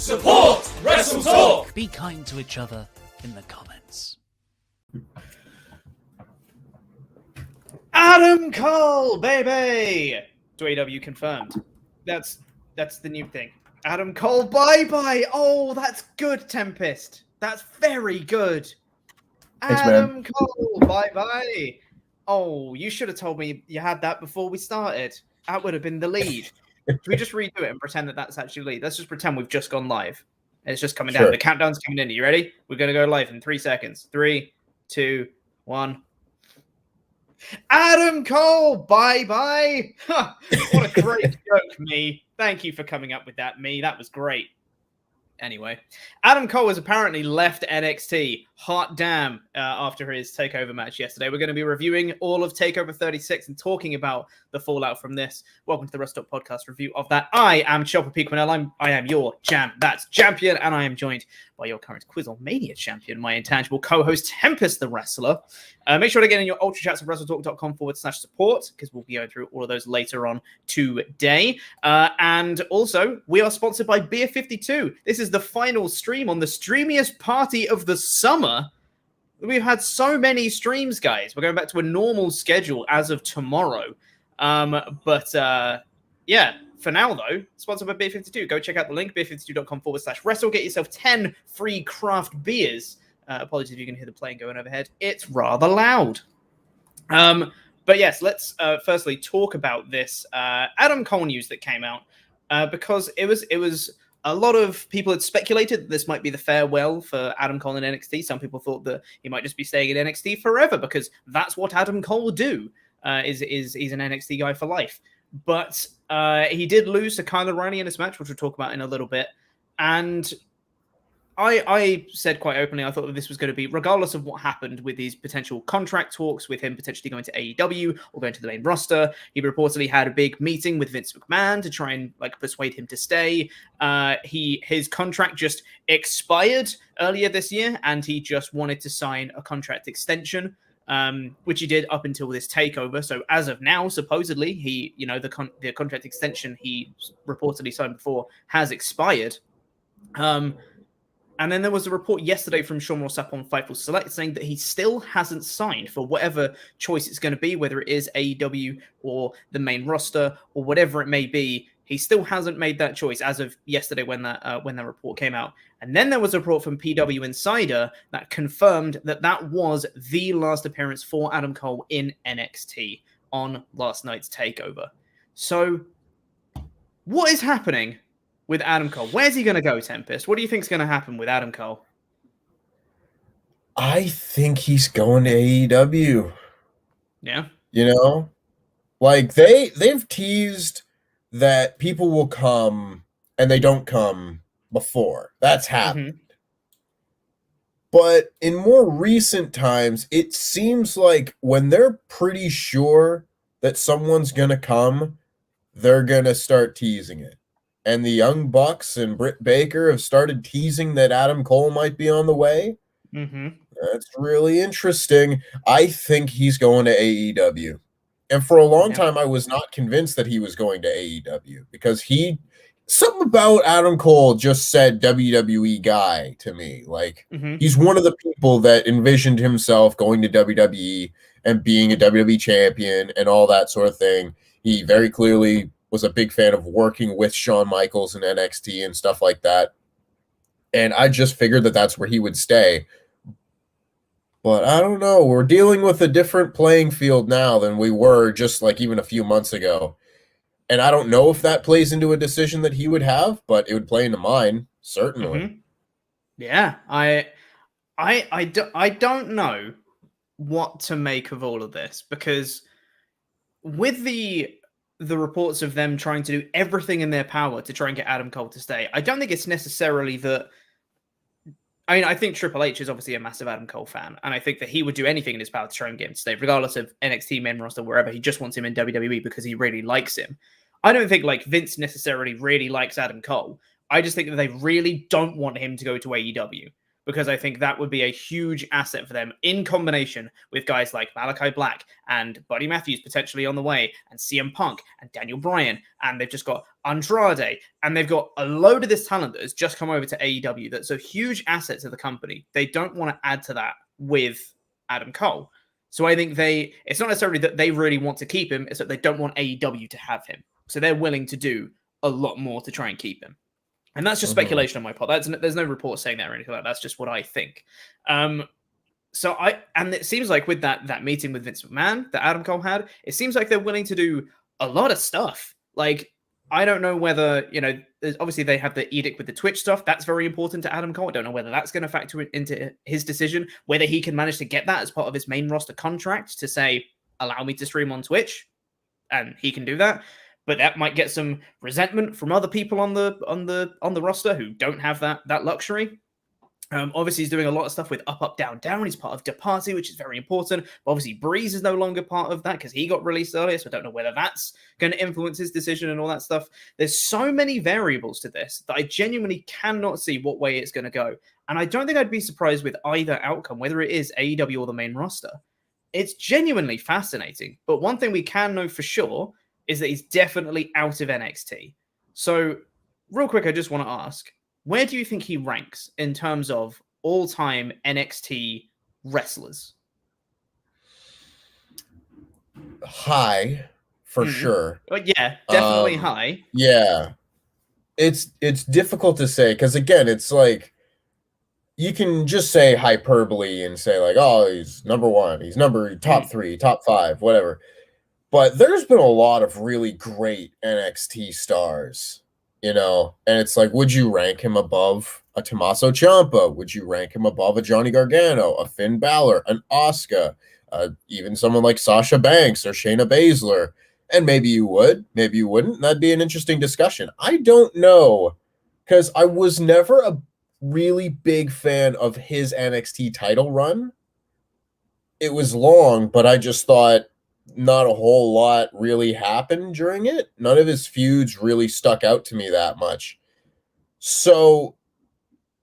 Support WrestleTalk! Be kind to each other in the comments. Adam Cole, baby! WWE confirmed. That's the new thing. Adam Cole, bye-bye! Oh, that's good, Tempest. That's very good. Thanks, Adam man. Cole, bye-bye. Oh, you should have told me you had that before we started. That would have been the lead. Should we just redo it and pretend that that's actually the lead? Let's just pretend we've just gone live. It's just coming down. Sure. The countdown's coming in. Are you ready? We're going to go live in 3 seconds. 3, 2, 1. Adam Cole, bye-bye. Huh, what a great joke, me. Thank you for coming up with that, me. That was great. Anyway, Adam Cole has apparently left NXT. Hot damn, after his TakeOver match yesterday. We're going to be reviewing all of TakeOver 36 and talking about the fallout from this. Welcome to the WrestleTalk Podcast review of that. I am Chopper Peakmanel. I am your that's champion, and I am joined by your current Quizzlemania champion, my intangible co-host Tempest the Wrestler. Make sure to get in your Ultrachats at WrestleTalk.com/support, because we'll be going through all of those later on today. And also, we are sponsored by Beer 52. This is the final stream on the streamiest party of the summer. We've had so many streams, guys. We're going back to a normal schedule as of tomorrow. Yeah, for now, though, sponsored by Beer 52. Go check out the link, beer52.com/wrestle. Get yourself 10 free craft beers. Apologies if you can hear the plane going overhead. It's rather loud. But yes, let's firstly talk about this Adam Cole news that came out, because it was a lot of people had speculated that this might be the farewell for Adam Cole in NXT. Some people thought that he might just be staying in NXT forever because that's what Adam Cole will do. He's an NXT guy for life. But he did lose to Kyle O'Reilly in this match, which we'll talk about in a little bit. And I said quite openly, I thought that this was going to be, regardless of what happened with these potential contract talks, with him potentially going to AEW or going to the main roster. He reportedly had a big meeting with Vince McMahon to try and persuade him to stay. His contract just expired earlier this year, and he just wanted to sign a contract extension, which he did up until this takeover. So as of now, supposedly, the contract extension he reportedly signed before has expired. And then there was a report yesterday from Sean Ross Sapp on Fightful Select saying that he still hasn't signed for whatever choice it's going to be, whether it is AEW or the main roster or whatever it may be. He still hasn't made that choice as of yesterday when that report came out. And then there was a report from PW Insider that confirmed that was the last appearance for Adam Cole in NXT on last night's TakeOver. So what is happening with Adam Cole? Where's he going to go, Tempest? What do you think is going to happen with Adam Cole? I think he's going to AEW. Yeah. They've teased that people will come and they don't come before. That's happened. Mm-hmm. But in more recent times, it seems like when they're pretty sure that someone's going to come, they're going to start teasing it. And the Young Bucks and Britt Baker have started teasing that Adam Cole might be on the way. Mm-hmm. That's really interesting. I think he's going to AEW. And for a long time, I was not convinced that he was going to AEW because something about Adam Cole just said WWE guy to me. He's one of the people that envisioned himself going to WWE and being a WWE champion and all that sort of thing. He very clearly was a big fan of working with Shawn Michaels in NXT and stuff like that. And I just figured that that's where he would stay. But I don't know. We're dealing with a different playing field now than we were just even a few months ago. And I don't know if that plays into a decision that he would have, but it would play into mine, certainly. Mm-hmm. Yeah, I don't know what to make of all of this, because with the reports of them trying to do everything in their power to try and get Adam Cole to stay, I don't think it's necessarily that. I mean, I think Triple H is obviously a massive Adam Cole fan, and I think that he would do anything in his power to try and get him to stay, regardless of NXT main roster, wherever. He just wants him in WWE because he really likes him. I don't think Vince necessarily really likes Adam Cole. I just think that they really don't want him to go to AEW, because I think that would be a huge asset for them in combination with guys like Malachi Black and Buddy Matthews potentially on the way, and CM Punk and Daniel Bryan, and they've just got Andrade, and they've got a load of this talent that has just come over to AEW that's a huge asset to the company. They don't want to add to that with Adam Cole. So I think it's not necessarily that they really want to keep him, it's that they don't want AEW to have him. So they're willing to do a lot more to try and keep him. And that's just speculation on my part. There's no report saying that or anything like that. That's just what I think. And it seems like with that meeting with Vince McMahon that Adam Cole had, it seems like they're willing to do a lot of stuff. Like, I don't know whether, obviously they have the edict with the Twitch stuff. That's very important to Adam Cole. I don't know whether that's going to factor into his decision, whether he can manage to get that as part of his main roster contract to say, allow me to stream on Twitch, and he can do that. But that might get some resentment from other people on the roster who don't have that luxury. Obviously, he's doing a lot of stuff with Up, Down, Down. He's part of The Party, which is very important. But obviously, Breeze is no longer part of that because he got released earlier. So I don't know whether that's going to influence his decision and all that stuff. There's so many variables to this that I genuinely cannot see what way it's going to go. And I don't think I'd be surprised with either outcome, whether it is AEW or the main roster. It's genuinely fascinating. But one thing we can know for sure is that he's definitely out of NXT. So, real quick, I just want to ask, where do you think he ranks in terms of all-time NXT wrestlers? High, for sure. Yeah, definitely high. Yeah. It's difficult to say, because again, it's like, you can just say hyperbole and say like, oh, he's number one, he's top 3, top 5, whatever. But there's been a lot of really great NXT stars, and it's like, would you rank him above a Tommaso Ciampa? Would you rank him above a Johnny Gargano, a Finn Balor, an Asuka, even someone like Sasha Banks or Shayna Baszler? And maybe you would, maybe you wouldn't. That'd be an interesting discussion. I don't know, because I was never a really big fan of his NXT title run. It was long, but I just thought not a whole lot really happened during it. None of his feuds really stuck out to me that much. So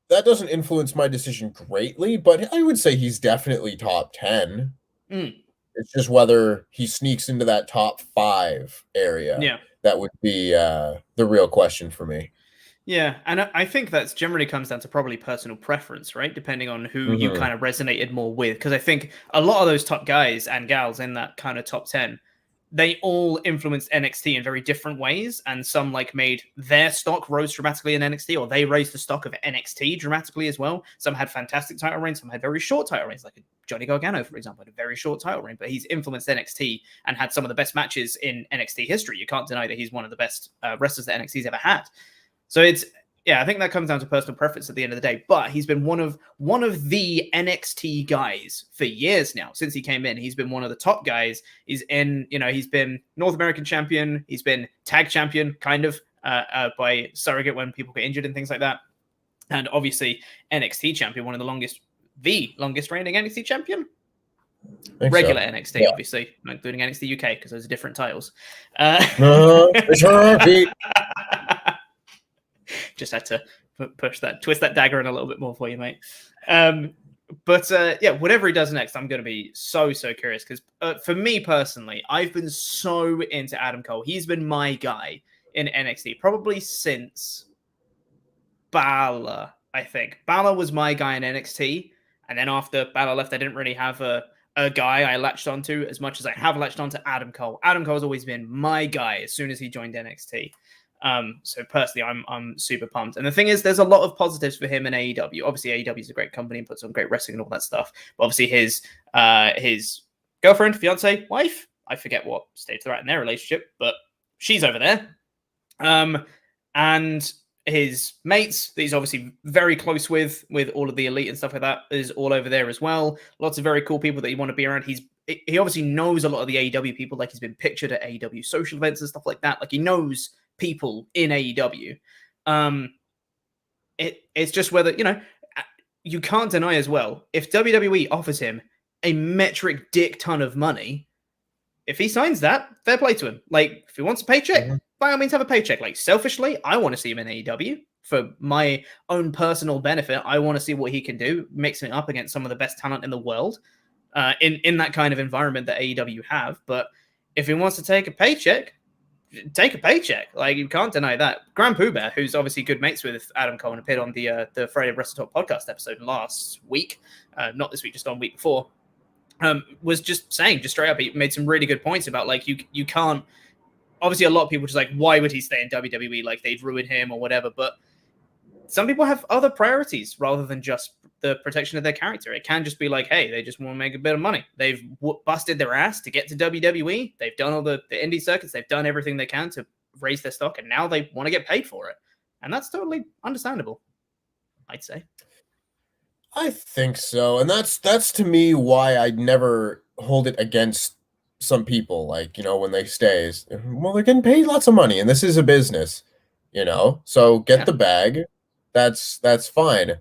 that doesn't influence my decision greatly, but I would say he's definitely top 10. It's just whether he sneaks into that top 5 area. Yeah. That would be the real question for me. Yeah, and I think that's generally comes down to probably personal preference, right? Depending on who you kind of resonated more with. Because I think a lot of those top guys and gals in that kind of top 10, they all influenced NXT in very different ways. And some made their stock rose dramatically in NXT, or they raised the stock of NXT dramatically as well. Some had fantastic title reigns, some had very short title reigns, like Johnny Gargano, for example, had a very short title reign, but he's influenced NXT and had some of the best matches in NXT history. You can't deny that he's one of the best wrestlers that NXT's ever had. So I think that comes down to personal preference at the end of the day. But he's been one of the NXT guys for years now. Since he came in, he's been one of the top guys. He's been North American champion. He's been tag champion, kind of by surrogate when people get injured and things like that. And obviously NXT champion, one of the longest reigning NXT champion. Regular so. NXT, obviously, not including NXT UK because those are different titles. Just had to twist that dagger in a little bit more for you, mate. Whatever he does next, I'm going to be so curious because for me personally, I've been so into Adam Cole. He's been my guy in NXT probably since Balor, I think. Balor was my guy in NXT, and then after Balor left, I didn't really have a guy I latched onto as much as I have latched onto Adam Cole. Adam Cole has always been my guy as soon as he joined NXT. So personally, I'm super pumped. And the thing is, there's a lot of positives for him in AEW. Obviously, AEW is a great company and puts on great wrestling and all that stuff. But obviously, his girlfriend, fiance, wife, I forget what stage they're at in their relationship, but she's over there. And his mates that he's obviously very close with all of the elite and stuff like that is all over there as well. Lots of very cool people that you want to be around. He obviously knows a lot of the AEW people. Like, he's been pictured at AEW social events and stuff like that. Like, he knows people in AEW. It's just whether, you can't deny as well, if WWE offers him a metric dick ton of money, if he signs that, fair play to him. Like, if he wants a paycheck, by all means have a paycheck. Like, selfishly, I want to see him in AEW. for my own personal benefit, I want to see what he can do, mixing it up against some of the best talent in the world in that kind of environment that AEW have. But if he wants to take a paycheck, take a paycheck. Like, you can't deny that. Grand Pooh Bear, who's obviously good mates with Adam Cole and appeared on the Friday WrestleTalk podcast episode last week, not this week, just on week before, was just saying, just straight up, he made some really good points about, like, you can't, obviously a lot of people just like, why would he stay in WWE? Like, they'd ruin him or whatever. But some people have other priorities rather than just the protection of their character. It can just be like, hey, they just want to make a bit of money. They've busted their ass to get to WWE. They've done all the indie circuits. They've done everything they can to raise their stock, and now they want to get paid for it. And that's totally understandable, I'd say. I think so. And that's to me why I'd never hold it against some people, like, you know, when they stay. Well, they're getting paid lots of money, and this is a business, you know? So get the bag. That's fine.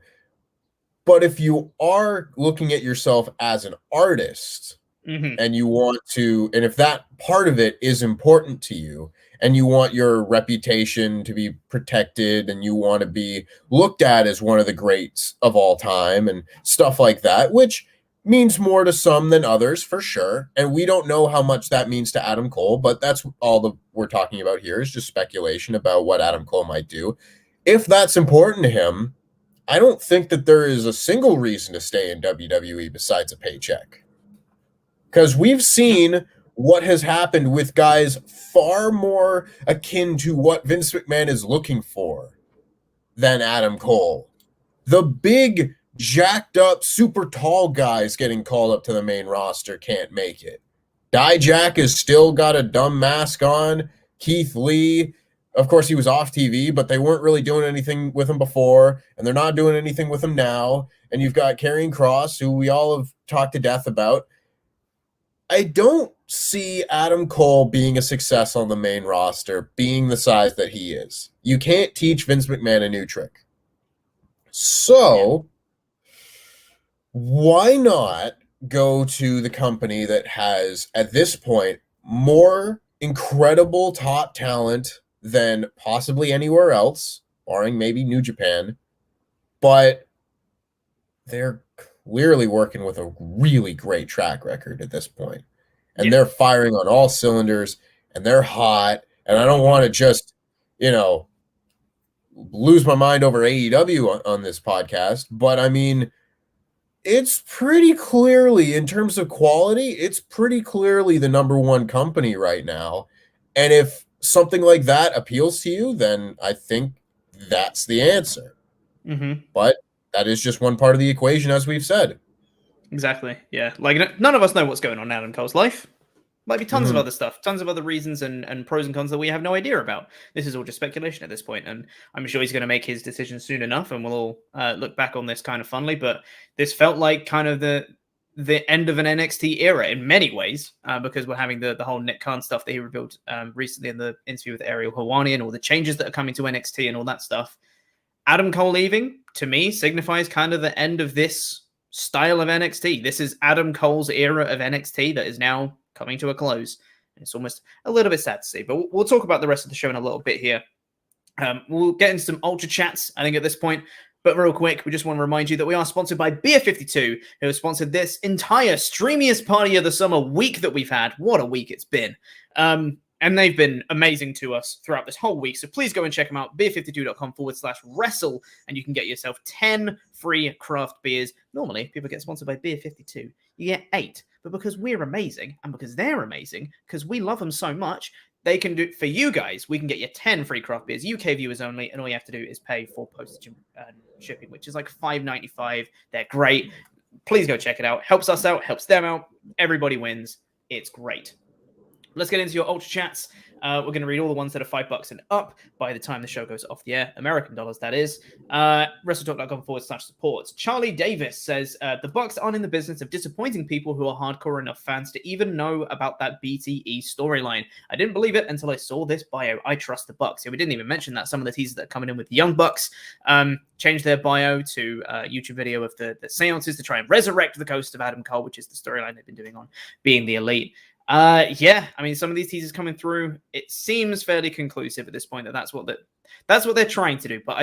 But if you are looking at yourself as an artist and you want to, and if that part of it is important to you and you want your reputation to be protected and you want to be looked at as one of the greats of all time and stuff like that, which means more to some than others for sure. And we don't know how much that means to Adam Cole, but that's all we're talking about here is just speculation about what Adam Cole might do. If that's important to him, I don't think that there is a single reason to stay in WWE besides a paycheck. Because we've seen what has happened with guys far more akin to what Vince McMahon is looking for than Adam Cole. The big, jacked up, super tall guys getting called up to the main roster can't make it. Dijak has still got a dumb mask on. Keith Lee, of course, he was off TV, but they weren't really doing anything with him before, and they're not doing anything with him now. And you've got Karrion Kross, who we all have talked to death about. I don't see Adam Cole being a success on the main roster, being the size that he is. You can't teach Vince McMahon a new trick. So, why not go to the company that has, at this point, more incredible top talent than possibly anywhere else, barring maybe New Japan, but they're clearly working with a really great track record at this point. And they're firing on all cylinders, and they're hot, and I don't want to just, you know, lose my mind over AEW on this podcast, but I mean, it's pretty clearly, in terms of quality, it's pretty clearly the number one company right now. And if something like that appeals to you, then I think that's the answer. But that is just one part of the equation, as we've said. Exactly. Yeah. Like, none of us know what's going on in Adam Cole's life. Might be tons of other stuff, tons of other reasons and pros and cons that we have no idea about. This is all just speculation at this point, and I'm sure he's going to make his decision soon enough, and we'll all look back on this kind of fondly. But this felt like kind of the end of an NXT era in many ways, because we're having the whole Nick Khan stuff that he revealed recently in the interview with Ariel Helwani, and all the changes that are coming to NXT and all that stuff. Adam Cole leaving, to me, signifies kind of the end of this style of NXT. This is Adam Cole's era of NXT that is now coming to a close. It's almost a little bit sad to see, but we'll talk about the rest of the show in a little bit here. We'll get into some Ultra Chats, I think, at this point. But real quick, we just want to remind you that we are sponsored by Beer 52, who have sponsored this entire streamiest party of the summer week that we've had. What a week it's been. And they've been amazing to us throughout this whole week. So please go and check them out, beer52.com/wrestle, and you can get yourself 10 free craft beers. Normally, people get sponsored by Beer 52. You get 8. But because we're amazing, and because they're amazing, because we love them so much, they can do, for you guys, we can get you 10 free craft beers, UK viewers only, and all you have to do is pay for postage and shipping, which is like $5.95. They're great. Please go check it out. Helps us out, helps them out. Everybody wins. It's great. Let's get into your Ultra Chats. We're going to read all the ones that are $5 and up by the time the show goes off the air. American dollars, that is. WrestleTalk.com/support. Charlie Davis says, the Bucks aren't in the business of disappointing people who are hardcore enough fans to even know about that BTE storyline. I didn't believe it until I saw this bio. I trust the Bucks. Yeah, we didn't even mention that. Some of the teasers that are coming in with the Young Bucks changed their bio to a YouTube video of the seances to try and resurrect the ghost of Adam Cole, which is the storyline they've been doing on Being the Elite. Yeah. I mean, some of these teasers coming through, it seems fairly conclusive at this point that's what they're trying to do. But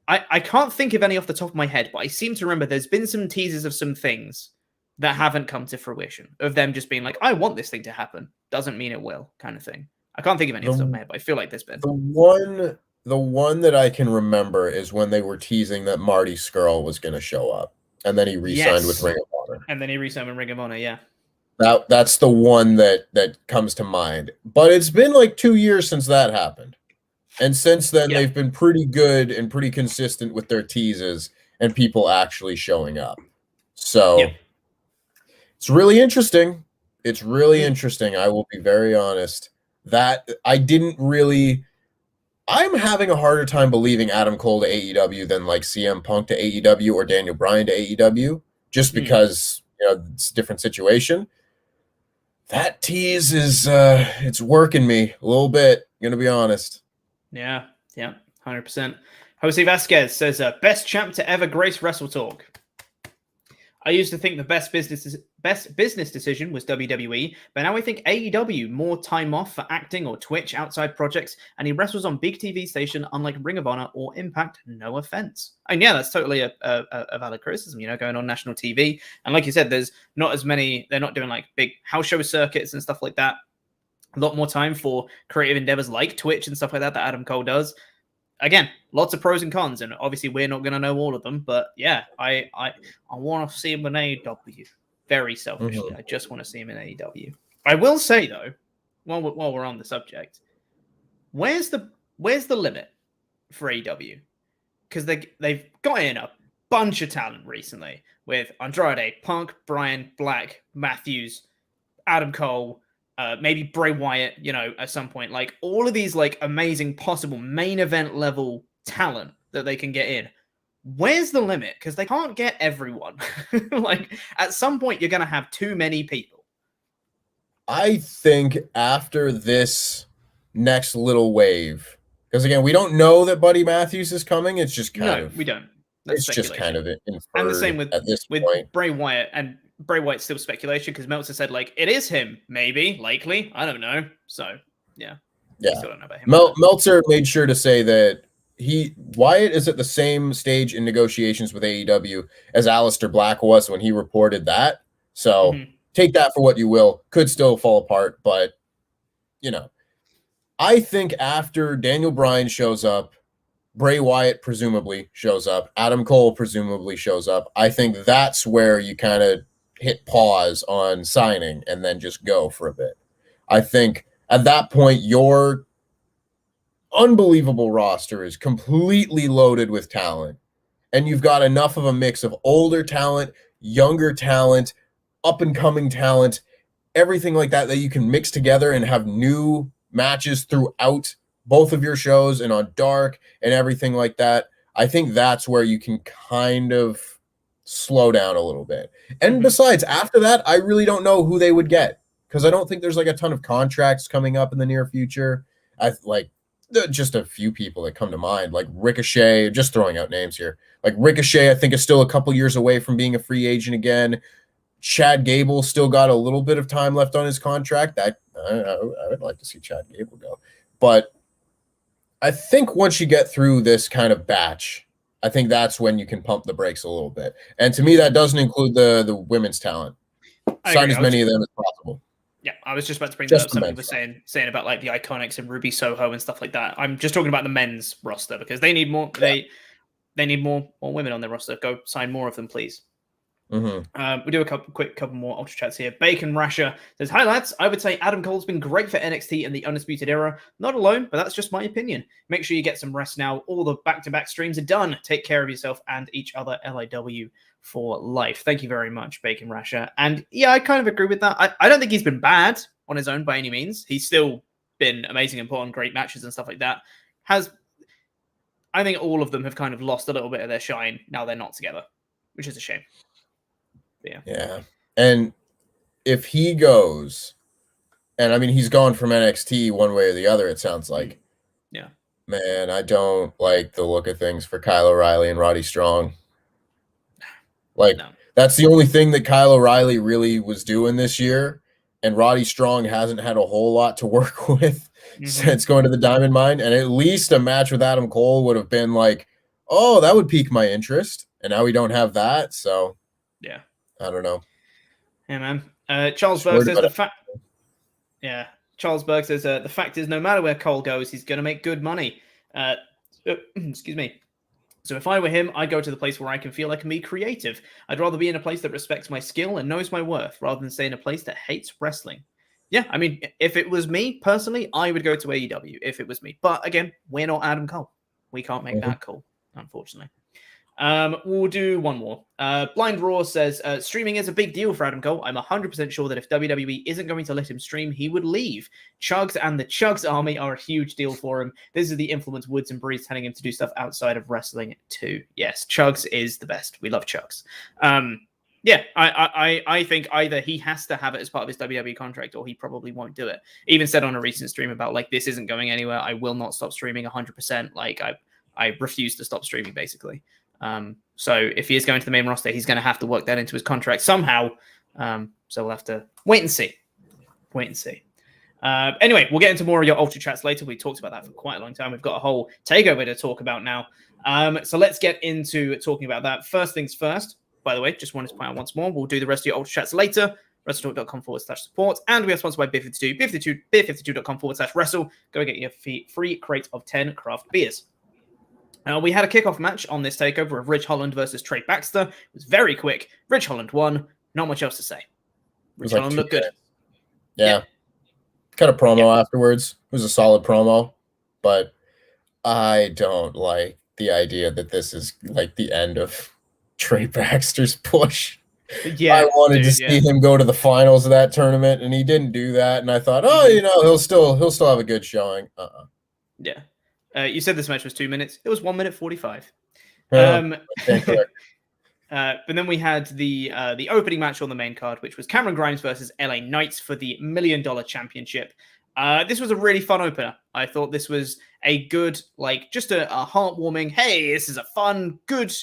I can't think of any off the top of my head, but I seem to remember there's been some teasers of some things that haven't come to fruition, of them just being like, I want this thing to happen. Doesn't mean it will, kind of thing. I can't think of any off the top of my head, but I feel like there's been. The one that I can remember is when they were teasing that Marty Scurll was going to show up, and then he re-signed with Ring of Honor. And then he re-signed with Ring of Honor, yeah. That's the one that comes to mind. But it's been like 2 years since that happened. And since then, they've been pretty good and pretty consistent with their teases and people actually showing up. So it's really interesting. It's really interesting. I will be very honest. That I'm having a harder time believing Adam Cole to AEW than like CM Punk to AEW or Daniel Bryan to AEW, just because it's a different situation. That tease is it's working me a little bit, gonna be honest. Yeah, 100%. Jose Vasquez says, best champ to ever grace WrestleTalk. I used to think the best business decision was WWE, but now I think AEW, more time off for acting or Twitch outside projects, and he wrestles on big TV station unlike Ring of Honor or Impact, no offense. And yeah, that's totally a valid criticism, going on national TV. And like you said, there's not as many, they're not doing like big house show circuits and stuff like that. A lot more time for creative endeavors like Twitch and stuff like that Adam Cole does. Again, lots of pros and cons, and obviously we're not going to know all of them. But yeah, I want to see him in AEW. Very selfishly, I just want to see him in AEW. I will say though, while we're on the subject, where's the limit for AEW? Because they've got in a bunch of talent recently with Andrade, Punk, Bryan, Black, Matthews, Adam Cole. Maybe Bray Wyatt, at some point, like all of these like amazing possible main event level talent that they can get in. Where's the limit? Because they can't get everyone. Like at some point, you're going to have too many people. I think after this next little wave, because again, we don't know that Buddy Matthews is coming. It's just we don't. That's it's just kind of inferred. And the same with point. Bray Wyatt, and Bray Wyatt's still speculation because Meltzer said like it is him, maybe, likely, I don't know. So yeah. Still don't know about him. Meltzer made sure to say that Wyatt is at the same stage in negotiations with AEW as Aleister Black was when he reported that. So take that for what you will. Could still fall apart, but I think after Daniel Bryan shows up, Bray Wyatt presumably shows up, Adam Cole presumably shows up, I think that's where you kind of hit pause on signing and then just go for a bit. I think at that point, your unbelievable roster is completely loaded with talent, and you've got enough of a mix of older talent, younger talent, up-and-coming talent, everything like that you can mix together and have new matches throughout both of your shows and on Dark and everything like that. I think that's where you can kind of slow down a little bit. And besides, after that, I really don't know who they would get, because I don't think there's like a ton of contracts coming up in the near future. Just a few people that come to mind, like Ricochet, just throwing out names here. Like Ricochet, I think is still a couple years away from being a free agent again. Chad Gable still got a little bit of time left on his contract. I would like to see Chad Gable go. But I think once you get through this kind of batch, I think that's when you can pump the brakes a little bit. And to me, that doesn't include the women's talent. Sign as many of them as possible. Yeah, I was just about to bring that up. Some people were saying about like the Iconics and Ruby Soho and stuff like that. I'm just talking about the men's roster because they need more. They need more women on their roster. Go sign more of them, please. We do a couple more Ultra Chats here. Bacon Rasher says, "Hi lads, I would say Adam Cole's been great for NXT in the Undisputed Era. Not alone, but that's just my opinion. Make sure you get some rest now. All the back-to-back streams are done. Take care of yourself and each other. LIW for life." Thank you very much, Bacon Rasher. And yeah, I kind of agree with that. I don't think he's been bad on his own by any means. He's still been amazing and put on great matches and stuff like that. I think all of them have kind of lost a little bit of their shine. Now they're not together, which is a shame. Yeah. And if he goes, and I mean, he's gone from NXT one way or the other, it sounds like. Yeah. Man, I don't like the look of things for Kyle O'Reilly and Roddy Strong. That's the only thing that Kyle O'Reilly really was doing this year. and Roddy Strong hasn't had a whole lot to work with since going to the Diamond Mine. And at least a match with Adam Cole would have been like, oh, that would pique my interest. And now we don't have that. So, yeah, I don't know. Yeah, man. Charles Berg says Charles Berg says the fact is, no matter where Cole goes, he's going to make good money. Excuse me. So if I were him, I'd go to the place where I can feel I can be creative. I'd rather be in a place that respects my skill and knows my worth, rather than stay in a place that hates wrestling. Yeah, I mean, if it was me personally, I would go to AEW if it was me. But again, we're not Adam Cole. We can't make that call, unfortunately. We'll do one more. Blind Raw says, streaming is a big deal for Adam Cole. I'm 100% sure that if WWE isn't going to let him stream, he would leave. Chugs and the Chugs army are a huge deal for him. This is the influence Woods and Breeze telling him to do stuff outside of wrestling too. Yes, Chugs is the best. We love Chugs. Yeah, I think either he has to have it as part of his WWE contract or he probably won't do it. Even said on a recent stream about, like, this isn't going anywhere. I will not stop streaming 100%. Like, I refuse to stop streaming, basically. So if he is going to the main roster, he's going to have to work that into his contract somehow. So we'll have to wait and see. Anyway, we'll get into more of your Ultra Chats later. We talked about that for quite a long time. We've got a whole takeover to talk about now. So let's get into talking about that. First things first, by the way, just wanted to point out once more, we'll do the rest of your Ultra Chats later. WrestleTalk.com/support. And we are sponsored by Beer52. Beer52.com/wrestle. Go get your free crate of 10 craft beers. We had a kickoff match on this takeover of Ridge Holland versus Trey Baxter. It was very quick. Ridge Holland won. Not much else to say. Ridge Holland looked good. Yeah. Cut a promo afterwards. It was a solid promo, but I don't like the idea that this is like the end of Trey Baxter's push. Yeah, I wanted to see him go to the finals of that tournament, and he didn't do that. And I thought, he'll still have a good showing. Yeah. You said this match was 2 minutes. It was 1 minute 45. But then we had the opening match on the main card, which was Cameron Grimes versus LA Knights for the $1 Million Championship. This was a really fun opener. I thought this was a good, just a heartwarming, hey, this is a fun, good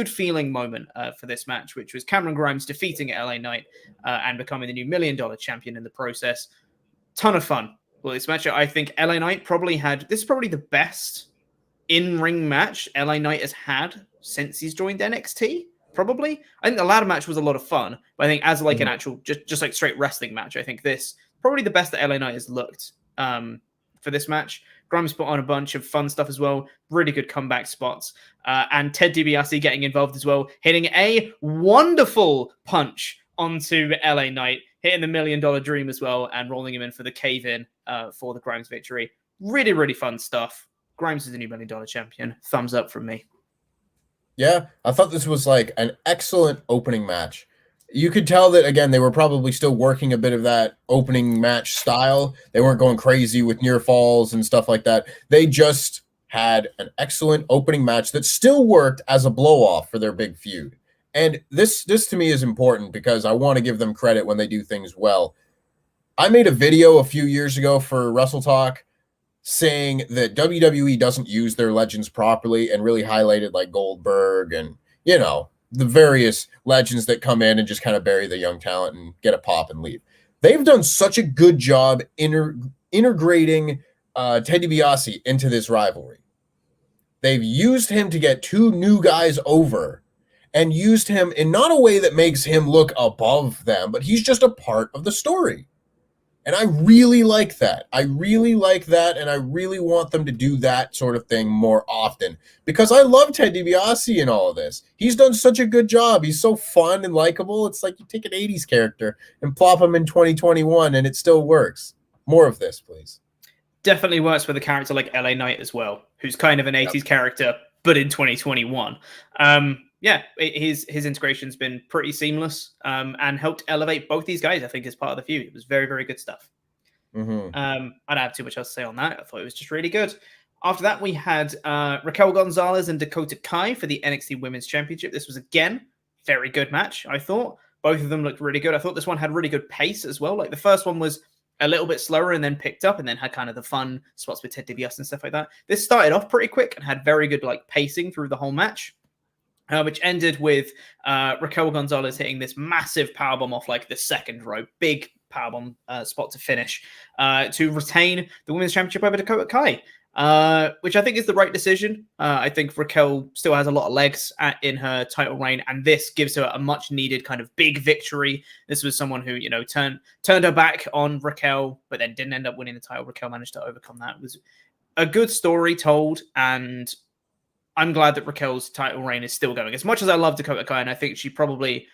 feeling moment for this match, which was Cameron Grimes defeating LA Knight and becoming the new $1 Million Champion in the process. Ton of fun. Well, this match, I think LA Knight this is probably the best in-ring match LA Knight has had since he's joined NXT, probably. I think the ladder match was a lot of fun, but I think as an actual, just like straight wrestling match, I think this probably the best that LA Knight has looked for this match. Grimes put on a bunch of fun stuff as well, really good comeback spots, and Ted DiBiase getting involved as well, hitting a wonderful punch onto LA Knight, hitting the $1 Million Dream as well, and rolling him in for the cave-in for the Grimes victory. Really, really fun stuff. Grimes is the new $1 Million Champion. Thumbs up from me. Yeah, I thought this was like an excellent opening match. You could tell that, again, they were probably still working a bit of that opening match style. They weren't going crazy with near falls and stuff like that. They just had an excellent opening match that still worked as a blow-off for their big feud. And this to me is important because I want to give them credit when they do things well. I made a video a few years ago for WrestleTalk saying that WWE doesn't use their legends properly and really highlighted like Goldberg and, the various legends that come in and just kind of bury the young talent and get a pop and leave. They've done such a good job integrating Ted DiBiase into this rivalry. They've used him to get two new guys over and used him in not a way that makes him look above them, but he's just a part of the story. And I really like that. And I really want them to do that sort of thing more often because I love Ted DiBiase in all of this. He's done such a good job. He's so fun and likable. It's like you take an 80s character and plop him in 2021 and it still works. More of this, please. Definitely works with a character like LA Knight as well, who's kind of an 80s character, but in 2021. His integration's been pretty seamless and helped elevate both these guys, I think, as part of the feud. It was very, very good stuff. I don't have too much else to say on that. I thought it was just really good. After that, we had Raquel Gonzalez and Dakota Kai for the NXT Women's Championship. This was, again, very good match, I thought. Both of them looked really good. I thought this one had really good pace as well. Like, the first one was a little bit slower and then picked up and then had kind of the fun spots with Ted DiBiase and stuff like that. This started off pretty quick and had very good, pacing through the whole match. Which ended with Raquel Gonzalez hitting this massive powerbomb off the second rope. Big powerbomb spot to finish to retain the women's championship over Dakota Kai. Which I think is the right decision. I think Raquel still has a lot of legs in her title reign, and this gives her a much needed kind of big victory. This was someone who, turned her back on Raquel, but then didn't end up winning the title. Raquel managed to overcome that. It was a good story told, and I'm glad that Raquel's title reign is still going. As much as I love Dakota Kai, and I think she probably,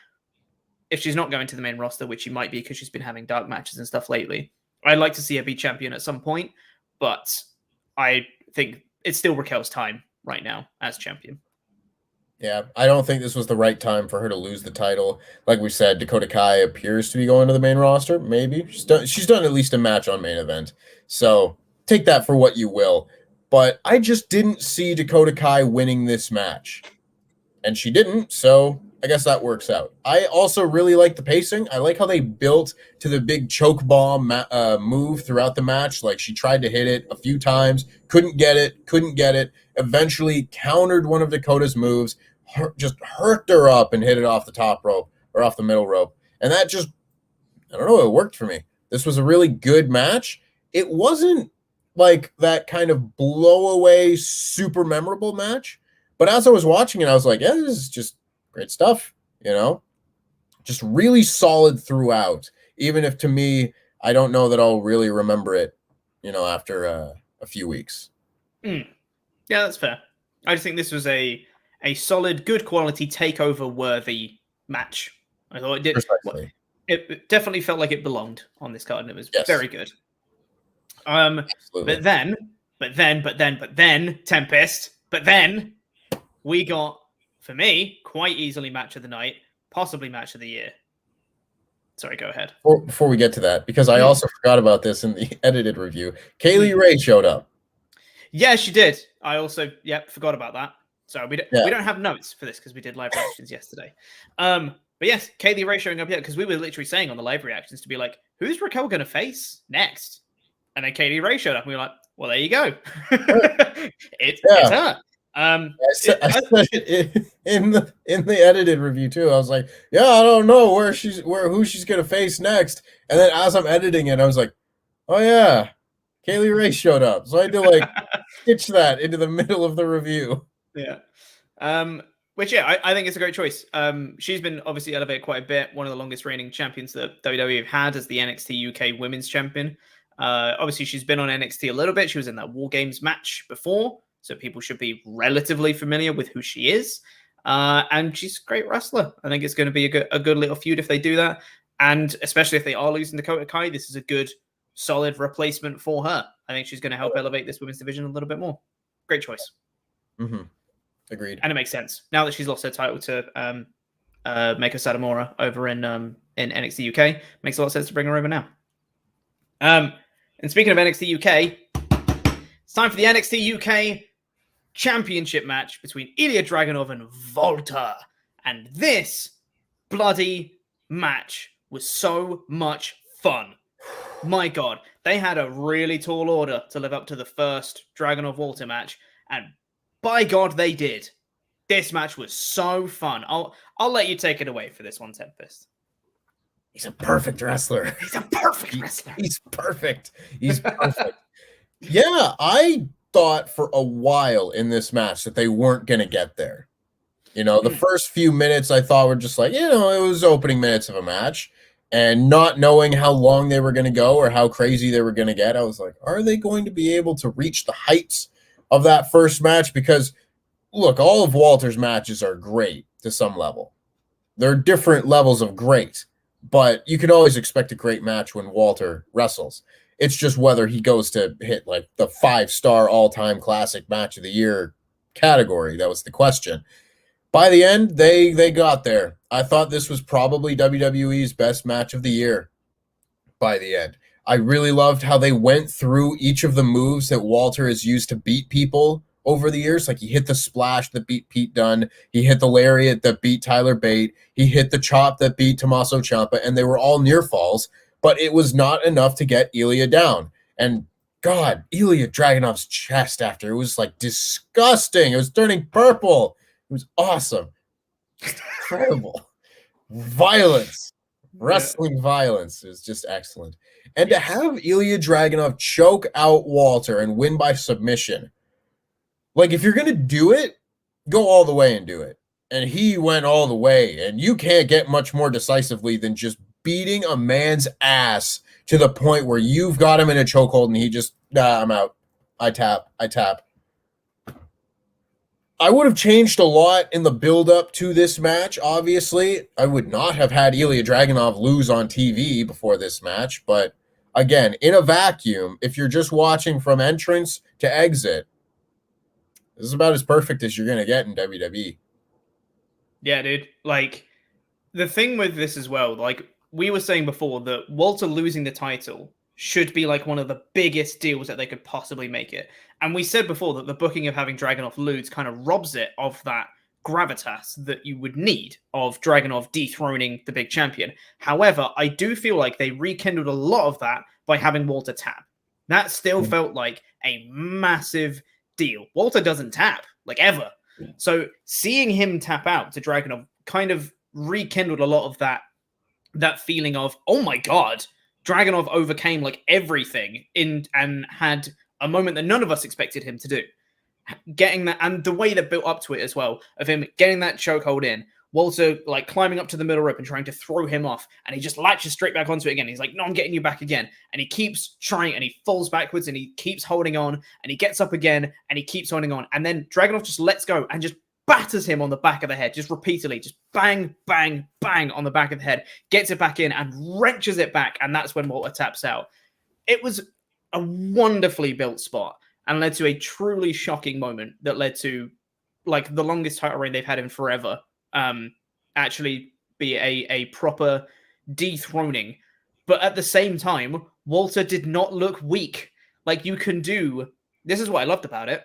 if she's not going to the main roster, which she might be because she's been having dark matches and stuff lately, I'd like to see her be champion at some point, but I think it's still Raquel's time right now as champion. Yeah, I don't think this was the right time for her to lose the title. Like we said, Dakota Kai appears to be going to the main roster. Maybe she's done at least a match on main event. So take that for what you will. But I just didn't see Dakota Kai winning this match. And she didn't, so I guess that works out. I also really like the pacing. I like how they built to the big choke bomb move throughout the match. Like, she tried to hit it a few times, couldn't get it, eventually countered one of Dakota's moves, just hurt her up and hit it off the top rope or off the middle rope. And that just, I don't know, it worked for me. This was a really good match. It wasn't like that kind of blow away, super memorable match. But as I was watching it, I was like, yeah, this is just great stuff, just really solid throughout, even if to me, I don't know that I'll really remember it, after a few weeks. Yeah, that's fair. I just think this was a solid, good quality takeover worthy match. I thought it did. Precisely. It definitely felt like it belonged on this card, and it was very good. Absolutely. But then, Tempest, we got, for me, quite easily match of the night, possibly match of the year. Sorry, go ahead. Before we get to that, because I also forgot about this in the edited review, Kaylee Ray showed up. Yeah, she did. I also, forgot about that. So we don't have notes for this because we did live reactions yesterday. But yes, Kaylee Ray showing up here because we were literally saying on the live reactions to be like, who's Raquel going to face next? And then Kaylee Ray showed up and we were like, well, there you go. It's her. I said it in the edited review too. I was like, yeah, I don't know who she's gonna face next. And then as I'm editing it, I was like, oh yeah, Kaylee Ray showed up. So I had to stitch that into the middle of the review. Yeah. Which I think it's a great choice. She's been obviously elevated quite a bit. One of the longest reigning champions that WWE have had as the NXT UK Women's Champion. Obviously she's been on NXT a little bit. She was in that War Games match before. So people should be relatively familiar with who she is. And she's a great wrestler. I think it's going to be a good little feud if they do that. And especially if they are losing Dakota Kai, this is a good, solid replacement for her. I think she's going to help elevate this women's division a little bit more. Great choice. Mm-hmm. Agreed. And it makes sense. Now that she's lost her title to Meiko Satomura over in NXT UK, makes a lot of sense to bring her over now. And speaking of NXT UK, it's time for the NXT UK Championship match between Ilja Dragunov and Walter. And this bloody match was so much fun. My God, they had a really tall order to live up to the first Dragunov-Walter match. And by God, they did. This match was so fun. I'll let you take it away for this one, Tempest. He's a perfect wrestler. He's a perfect wrestler. He's perfect. He's perfect. Yeah, I thought for a while in this match that they weren't going to get there. The first few minutes I thought were just like, it was opening minutes of a match. And not knowing how long they were going to go or how crazy they were going to get, I was like, are they going to be able to reach the heights of that first match? Because, look, all of Walter's matches are great to some level. There are different levels of great, but you can always expect a great match when Walter wrestles. It's just whether he goes to hit the 5-star all-time classic match of the year category. That was the question. By the end, they got there. I thought this was probably WWE's best match of the year by the end. I really loved how they went through each of the moves that Walter has used to beat people over the years. Like, he hit the splash that beat Pete Dunne. He hit the lariat that beat Tyler Bate. He hit the chop that beat Tommaso Ciampa, and they were all near falls. But it was not enough to get Ilja down. And God, Ilja Dragunov's chest after, it was disgusting. It was turning purple. It was awesome. Just incredible. Violence. Wrestling violence is just excellent. And to have Ilja Dragunov choke out Walter and win by submission, like, if you're going to do it, go all the way and do it. And he went all the way. And you can't get much more decisively than just beating a man's ass to the point where you've got him in a chokehold and he just, I'm out. I tap. I would have changed a lot in the build-up to this match, obviously. I would not have had Ilja Dragunov lose on TV before this match. But, again, in a vacuum, if you're just watching from entrance to exit, this is about as perfect as you're going to get in WWE. Yeah, dude. Like, the thing with this as well, like, we were saying before that Walter losing the title should be like one of the biggest deals that they could possibly make it. And we said before that the booking of having Dragunov lose kind of robs it of that gravitas that you would need of Dragunov dethroning the big champion. However, I do feel like they rekindled a lot of that by having Walter tap. That still felt like a massive deal. Walter doesn't tap, like, ever. So seeing him tap out to Dragunov kind of rekindled a lot of that feeling of, oh my god, Dragunov overcame like everything and had a moment that none of us expected him to do. Getting that, and the way that built up to it as well, of him getting that chokehold in, Walter like climbing up to the middle rope and trying to throw him off, and he just latches straight back onto it again. He's like, no, I'm getting you back again. And he keeps trying, and he falls backwards, and he keeps holding on, and he gets up again, and he keeps holding on. And then Dragunov just lets go and just batters him on the back of the head, just repeatedly, just bang, bang, bang on the back of the head, gets it back in and wrenches it back. And that's when Walter taps out. It was a wonderfully built spot and led to a truly shocking moment that led to like the longest title reign they've had in forever. Actually be a proper dethroning. But at the same time, Walter did not look weak. Like, you can do, this is what I loved about it,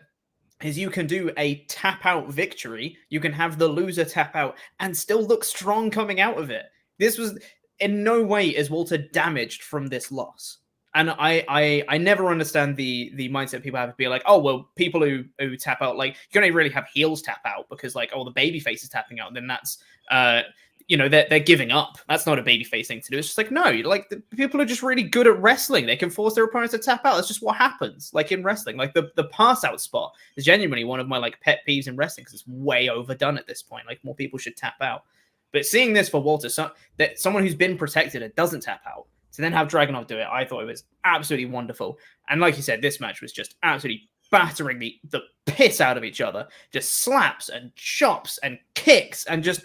is you can do a tap out victory. You can have the loser tap out and still look strong coming out of it. This was in no way is Walter damaged from this loss. And I never understand the mindset people have to be like, oh, well, people who tap out, like, you don't really have heels tap out because, like, oh, the babyface is tapping out. And then that's, they're giving up. That's not a babyface thing to do. It's just like, no, like, the people are just really good at wrestling. They can force their opponents to tap out. That's just what happens. Like, in wrestling, like the pass out spot is genuinely one of my like pet peeves in wrestling because it's way overdone at this point. Like, more people should tap out. But seeing this for Walter, that someone who's been protected and doesn't tap out, to then have Dragunov do it, I thought it was absolutely wonderful. And like you said, this match was just absolutely battering the piss out of each other. Just slaps and chops and kicks. And just,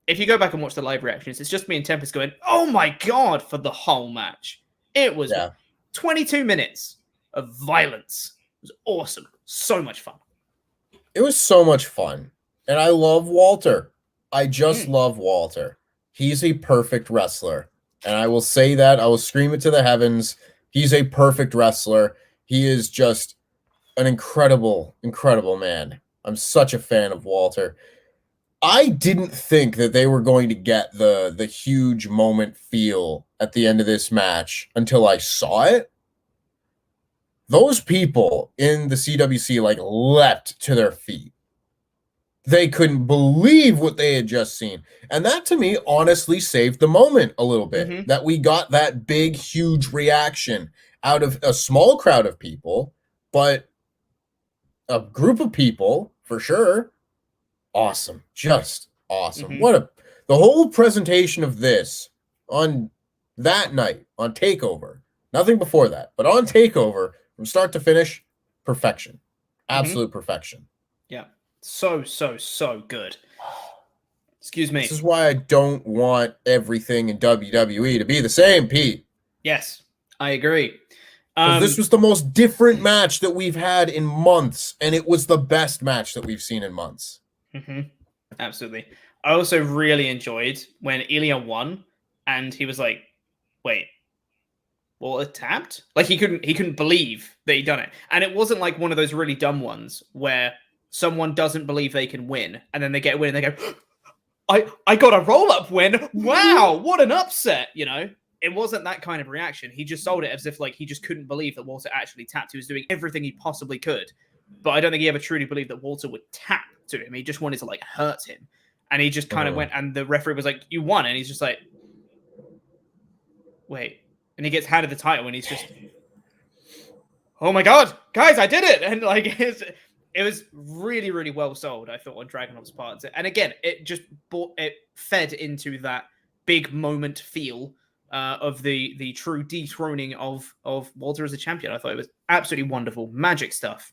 if you go back and watch the live reactions, it's just me and Tempest going, oh my god, for the whole match. It was 22 minutes of violence. It was awesome. So much fun. It was so much fun. And I love Walter. I just love Walter. He's a perfect wrestler. And I will say that. I will scream it to the heavens. He's a perfect wrestler. He is just an incredible, incredible man. I'm such a fan of Walter. I didn't think that they were going to get the huge moment feel at the end of this match until I saw it. Those people in the CWC like leapt to their feet. They couldn't believe what they had just seen. And that, to me, honestly saved the moment a little bit. That we got that big, huge reaction out of a small crowd of people, but a group of people, for sure. Awesome. Just awesome. The whole presentation of this on that night, on TakeOver, nothing before that, but on TakeOver, from start to finish, perfection. Absolute perfection. Yeah. So good. Excuse me. This is why I don't want everything in WWE to be the same, Pete. Yes, I agree. This was the most different match that we've had in months, and it was the best match that we've seen in months. Absolutely. I also really enjoyed when Ilja won, and he was like, wait, Walter tapped? Like, he couldn't believe that he'd done it. And it wasn't like one of those really dumb ones where someone doesn't believe they can win, and then they get a win, and they go, I got a roll-up win. Wow, what an upset, you know? It wasn't that kind of reaction. He just sold it as if like he just couldn't believe that Walter actually tapped. He was doing everything he possibly could. But I don't think he ever truly believed that Walter would tap to him. He just wanted to like hurt him. And he just kind of went, and the referee was like, you won. And he's just like, wait. And he gets handed the title and he's just, oh my God, guys, I did it. And like, it was really, really well sold, I thought, on Dragunov's part. And again, it fed into that big moment feel of the true dethroning of Walter as a champion. I thought it was absolutely wonderful. Magic stuff.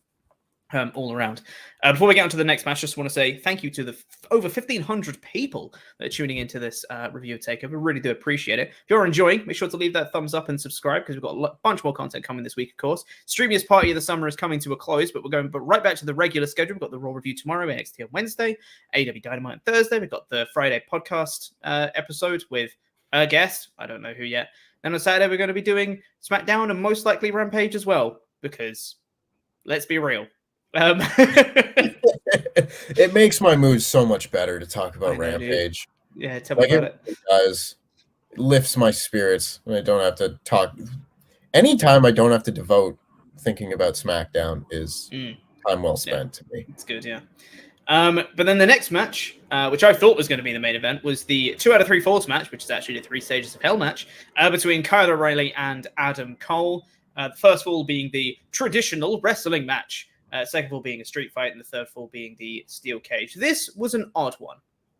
All around. Before we get on to the next match, just want to say thank you to the over 1,500 people that are tuning into this review of TakeOver. Really do appreciate it. If you're enjoying, make sure to leave that thumbs up and subscribe because we've got a bunch more content coming this week, of course. Streamiest party of the summer is coming to a close, but we're going right back to the regular schedule. We've got the Raw review tomorrow, NXT on Wednesday, AEW Dynamite on Thursday. We've got the Friday podcast episode with a guest. I don't know who yet. Then on Saturday, we're going to be doing SmackDown and most likely Rampage as well because let's be real. It makes my mood so much better to talk about Rampage. Dude. Yeah, tell me about it. It lifts my spirits when I don't have to talk. Anytime I don't have to devote thinking about SmackDown is time well spent to me. It's good, yeah. But then the next match, which I thought was going to be the main event, was the 2 out of 3 falls match, which is actually the 3 stages of hell match, between Kyle O'Reilly and Adam Cole. The first fall being the traditional wrestling match. Second fall being a street fight, and the third fall being the steel cage. This was an odd one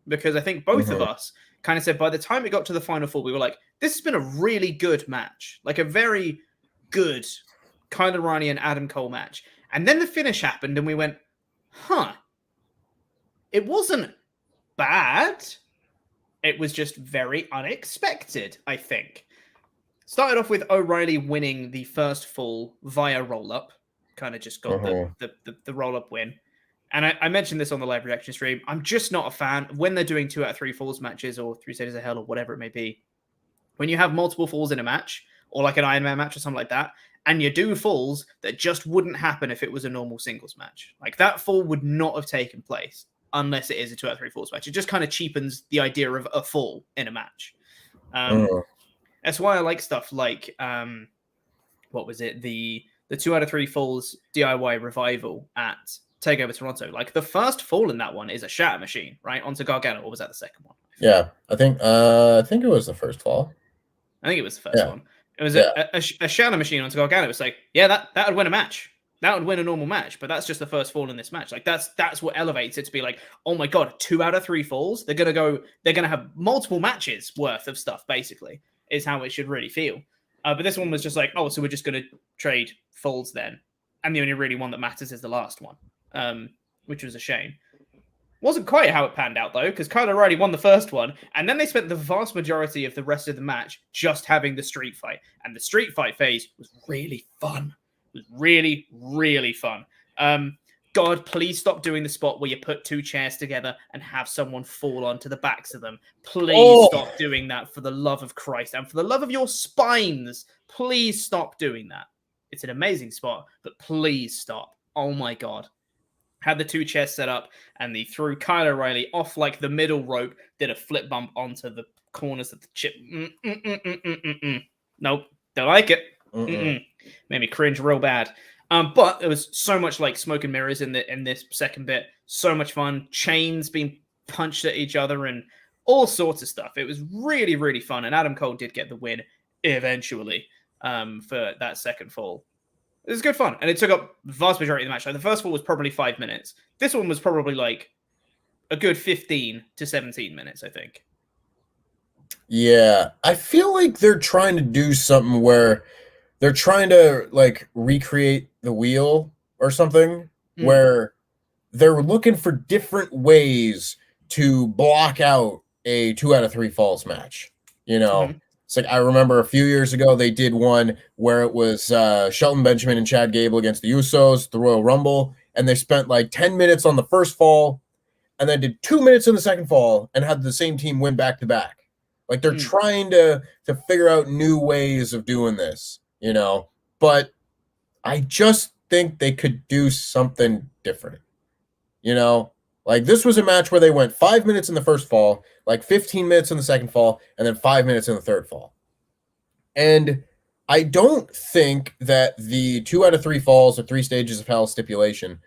because I think both of us kind of said by the time it got to the final fall, we were like, this has been a really good match, like a very good Kyle O'Reilly and Adam Cole match. And then the finish happened, and we went, it wasn't bad. It was just very unexpected, I think. Started off with O'Reilly winning the first fall via roll-up. Kind of just got the roll-up win. And I mentioned this on the live reaction stream. I'm just not a fan when they're doing 2 out of 3 falls matches or 3 stages of hell or whatever it may be. When you have multiple falls in a match or like an Iron Man match or something like that, and you do falls that just wouldn't happen if it was a normal singles match. Like that fall would not have taken place unless it is a 2 out of 3 falls match. It just kind of cheapens the idea of a fall in a match. That's why I like stuff like, what was it? The 2 out of 3 falls DIY revival at TakeOver Toronto. Like the first fall in that one is a shatter machine, right? Onto Gargano, or was that the second one? Yeah, I think it was the first fall. I think it was the first one. It was a shatter machine onto Gargano. It's like, that would win a match. That would win a normal match, but that's just the first fall in this match. Like that's what elevates it to be like, oh my God, 2 out of 3 falls. They're gonna have multiple matches worth of stuff, basically, is how it should really feel. But this one was just like, so we're just going to trade falls then. And the only really one that matters is the last one, which was a shame. Wasn't quite how it panned out, though, because Kyle O'Reilly won the first one, and then they spent the vast majority of the rest of the match just having the street fight. And the street fight phase was really fun. It was really, really fun. God, please stop doing the spot where you put 2 chairs together and have someone fall onto the backs of them. Please stop doing that for the love of Christ and for the love of your spines. Please stop doing that. It's an amazing spot, but please stop. Oh my God. Had the 2 chairs set up and they threw Kyle O'Reilly off like the middle rope, did a flip bump onto the corners of the chip. Nope, don't like it. Made me cringe real bad. But there was so much like smoke and mirrors in this second bit. So much fun. Chains being punched at each other and all sorts of stuff. It was really, really fun. And Adam Cole did get the win eventually for that second fall. It was good fun. And it took up the vast majority of the match. Like the first fall was probably 5 minutes. This one was probably like a good 15 to 17 minutes, I think. Yeah. I feel like they're trying to do something where they're trying to like recreate the wheel or something where they're looking for different ways to block out a 2 out of 3 falls match. You know, it's like I remember a few years ago they did one where it was Shelton Benjamin and Chad Gable against the Usos, the Royal Rumble, and they spent like 10 minutes on the first fall and then did 2 minutes in the second fall and had the same team win back to back. Like they're trying to figure out new ways of doing this. You know, but I just think they could do something different. You know, like this was a match where they went 5 minutes in the first fall, like 15 minutes in the second fall, and then 5 minutes in the third fall. And I don't think that the 2 out of 3 falls or 3 stages of hell stipulation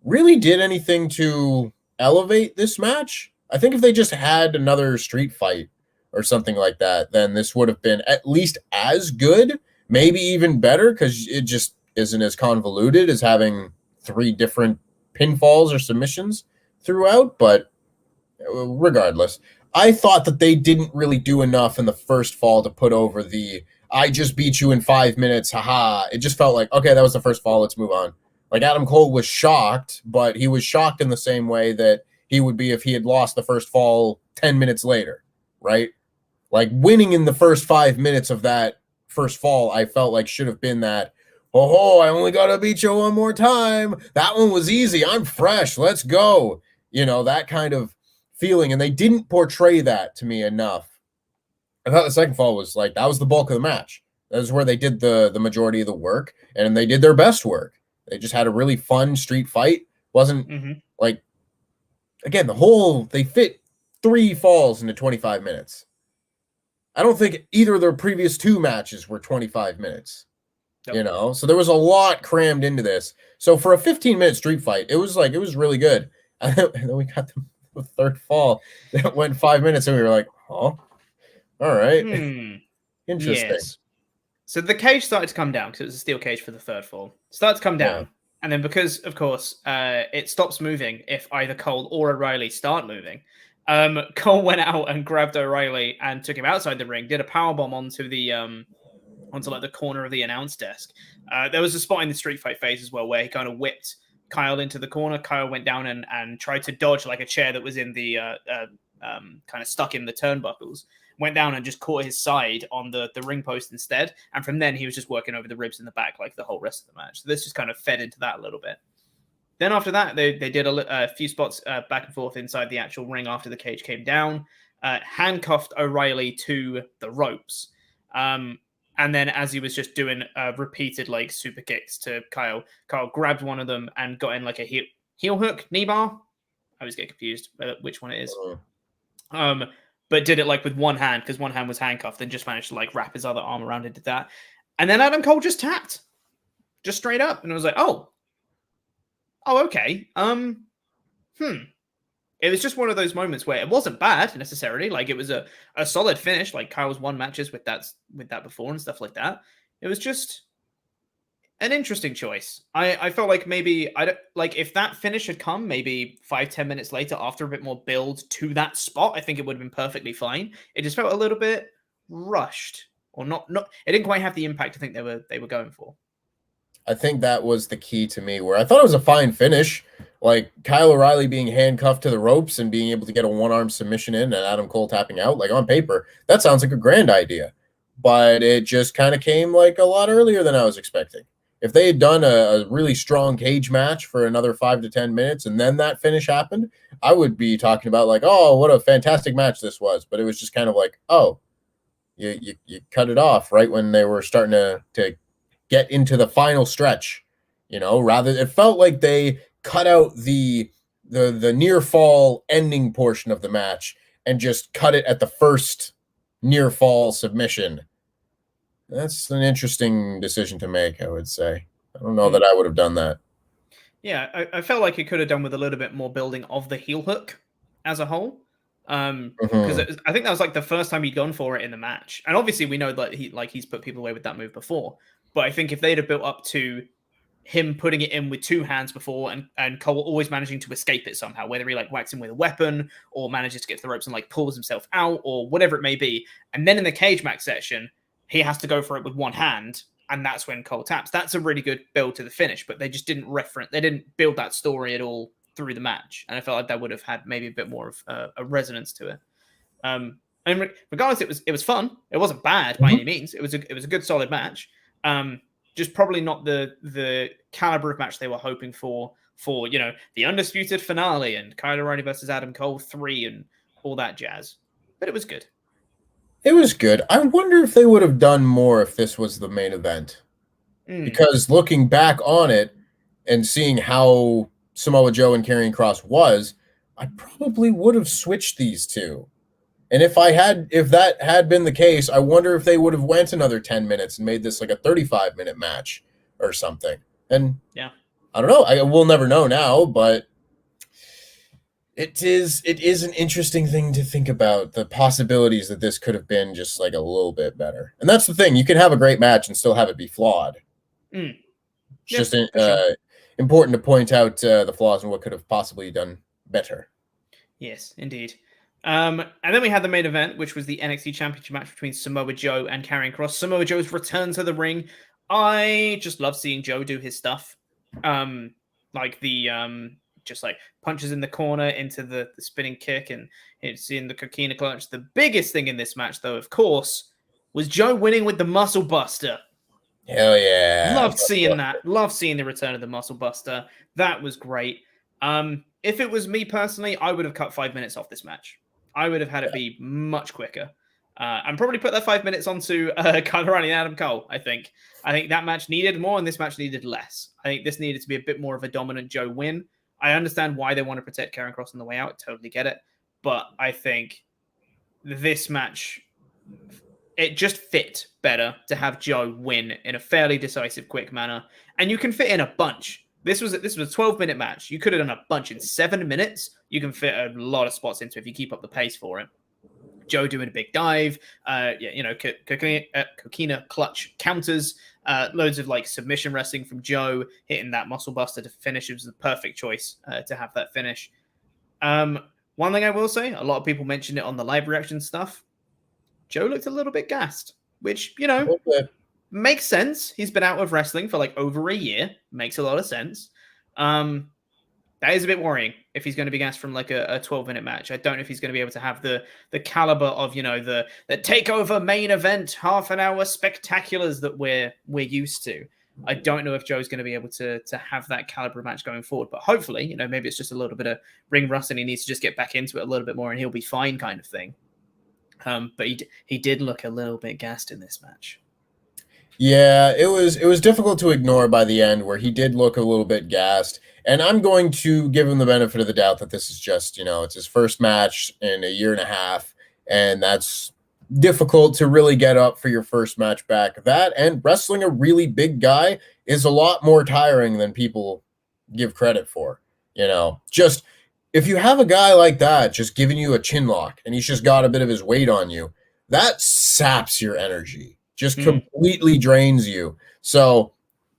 really did anything to elevate this match. I think if they just had another street fight or something like that, then this would have been at least as good, maybe even better, because it just isn't as convoluted as having 3 different pinfalls or submissions throughout. But regardless, I thought that they didn't really do enough in the first fall to put over the I just beat you in 5 minutes, haha. It just felt like, okay, that was the first fall, let's move on. Like, Adam Cole was shocked, but he was shocked in the same way that he would be if he had lost the first fall 10 minutes later, right? Like, winning in the first 5 minutes of that first fall, I felt like should have been that, oh, I only got to beat you one more time. That one was easy. I'm fresh. Let's go. You know, that kind of feeling. And they didn't portray that to me enough. I thought the second fall was like, that was the bulk of the match. That was where they did the majority of the work, and they did their best work. They just had a really fun street fight. Wasn't like, again, they fit 3 falls into 25 minutes. I don't think either of their previous 2 matches were 25 minutes, you know? So there was a lot crammed into this. So for a 15-minute street fight, it was really good. And then we got the third fall that went 5 minutes, and we were like, oh, all right. Interesting. Yes. So the cage started to come down because it was a steel cage for the third fall. Started to come down. Yeah. And then because, of course, it stops moving if either Cole or O'Reilly start moving, Cole went out and grabbed O'Reilly and took him outside the ring, did a powerbomb onto like the corner of the announce desk. There was a spot in the street fight phase as well where he kind of whipped Kyle into the corner. Kyle went down and tried to dodge like a chair that was in the kind of stuck in the turnbuckles. Went down and just caught his side on the ring post instead. And from then he was just working over the ribs in the back like the whole rest of the match. So this just kind of fed into that a little bit. Then after that, they did a few spots back and forth inside the actual ring after the cage came down, handcuffed O'Reilly to the ropes. And then as he was just doing repeated like super kicks to Kyle grabbed one of them and got in like a heel hook, knee bar. I always get confused which one it is. But did it like with one hand because one hand was handcuffed and just managed to like wrap his other arm around and did that. And then Adam Cole just tapped. Just straight up. And I was like, oh, okay. It was just one of those moments where it wasn't bad necessarily. Like it was a solid finish. Like Kyle's won matches with that before and stuff like that. It was just an interesting choice. I felt like maybe if that finish had come maybe 5-10 minutes later after a bit more build to that spot, I think it would have been perfectly fine. It just felt a little bit rushed or not. It didn't quite have the impact I think they were going for. I think that was the key to me, where I thought it was a fine finish. Like Kyle O'Reilly being handcuffed to the ropes and being able to get a one-arm submission in and Adam Cole tapping out, like on paper, that sounds like a grand idea. But it just kind of came like a lot earlier than I was expecting. If they had done a really strong cage match for another 5 to 10 minutes and then that finish happened, I would be talking about like, oh, what a fantastic match this was. But it was just kind of like, oh, you cut it off right when they were starting to get into the final stretch, you know, rather it felt like they cut out the near fall ending portion of the match and just cut it at the first near fall submission. That's an interesting decision to make, I would say. I don't know that I would have done that. Yeah, I felt like it could have done with a little bit more building of the heel hook as a whole. Because I think that was like the first time he'd gone for it in the match. And obviously we know that he's put people away with that move before. But I think if they'd have built up to him putting it in with 2 hands before and Cole always managing to escape it somehow, whether he like whacks him with a weapon or manages to get to the ropes and like pulls himself out or whatever it may be. And then in the cage match section, he has to go for it with one hand. And that's when Cole taps. That's a really good build to the finish, but they just didn't build that story at all through the match. And I felt like that would have had maybe a bit more of a resonance to it. And regardless, it was fun. It wasn't bad by any means. It was a good solid match. Just probably not the caliber of match they were hoping for, you know, the undisputed finale and Kyle O'Reilly versus Adam Cole 3 and all that jazz. But it was good. It was good. I wonder if they would have done more if this was the main event. Because looking back on it and seeing how Samoa Joe and Karrion Kross was, I probably would have switched these two. And if that had been the case, I wonder if they would have went another 10 minutes and made this like a 35-minute match or something. And yeah, I don't know. We'll never know now, but It is an interesting thing to think about, the possibilities that this could have been just like a little bit better. And that's the thing. You can have a great match and still have it be flawed. Mm. It's Yeah, just important to point out the flaws and what could have possibly done better. Yes, indeed. And then we had the main event, which was the NXT Championship match between Samoa Joe and Karrion Kross. Samoa Joe's return to the ring. I just love seeing Joe do his stuff. Like the just like punches in the corner into the spinning kick, and it's in the coquina clutch. The biggest thing in this match, though, of course, was Joe winning with the Muscle Buster. Hell yeah. Loved seeing that. Loved seeing the return of the Muscle Buster. That was great. If it was me personally, I would have cut 5 minutes off this match. I would have had it be much quicker. And probably put that 5 minutes onto Karrion and Adam Cole, I think. I think that match needed more and this match needed less. I think this needed to be a bit more of a dominant Joe win. I understand why they want to protect Karrion Kross on the way out. Totally get it. But I think this match, it just fit better to have Joe win in a fairly decisive, quick manner. And you can fit in a bunch. This was a 12-minute match. You could have done a bunch in 7 minutes. You can fit a lot of spots into it if you keep up the pace for it. Joe doing a big dive, coquina clutch counters, loads of like submission wrestling from Joe, hitting that muscle buster to finish. It was the perfect choice to have that finish. One thing I will say, a lot of people mentioned it on the live reaction stuff. Joe looked a little bit gassed, which, makes sense. He's been out of wrestling for like over a year. Makes a lot of sense. That is a bit worrying if he's going to be gassed from like a 12-minute match. I don't know if he's going to be able to have the caliber of, the takeover main event, half an hour spectaculars that we're used to. I don't know if Joe's going to be able to have that caliber match going forward, but hopefully, maybe it's just a little bit of ring rust and he needs to just get back into it a little bit more and he'll be fine kind of thing. But he did look a little bit gassed in this match. Yeah, it was difficult to ignore by the end where he did look a little bit gassed. And I'm going to give him the benefit of the doubt that this is just, it's his first match in a year and a half. And that's difficult to really get up for your first match back. That and wrestling a really big guy is a lot more tiring than people give credit for. Just if you have a guy like that just giving you a chin lock and he's just got a bit of his weight on you, that saps your energy. Just completely drains you. So